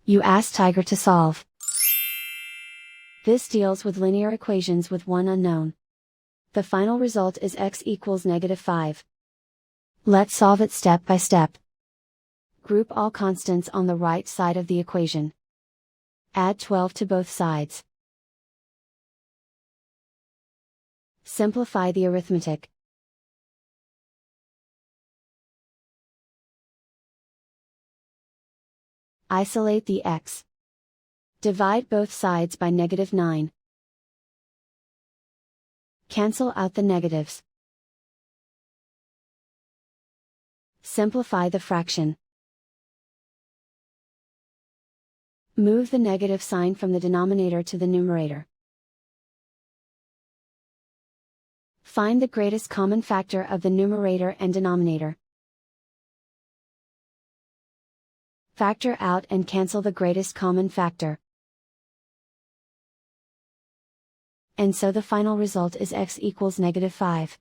You ask Tiger to solve. This deals with linear equations with one unknown. The final result is x equals -5. Let's solve it step by step. Group all constants on the right side of the equation. Add 12 to both sides. Simplify the arithmetic. Isolate the x. Divide both sides by -9. Cancel out the negatives. Simplify the fraction. Move the negative sign from the denominator to the numerator. Find the greatest common factor of the numerator and denominator. Factor out and cancel the greatest common factor. And so the final result is x equals -5.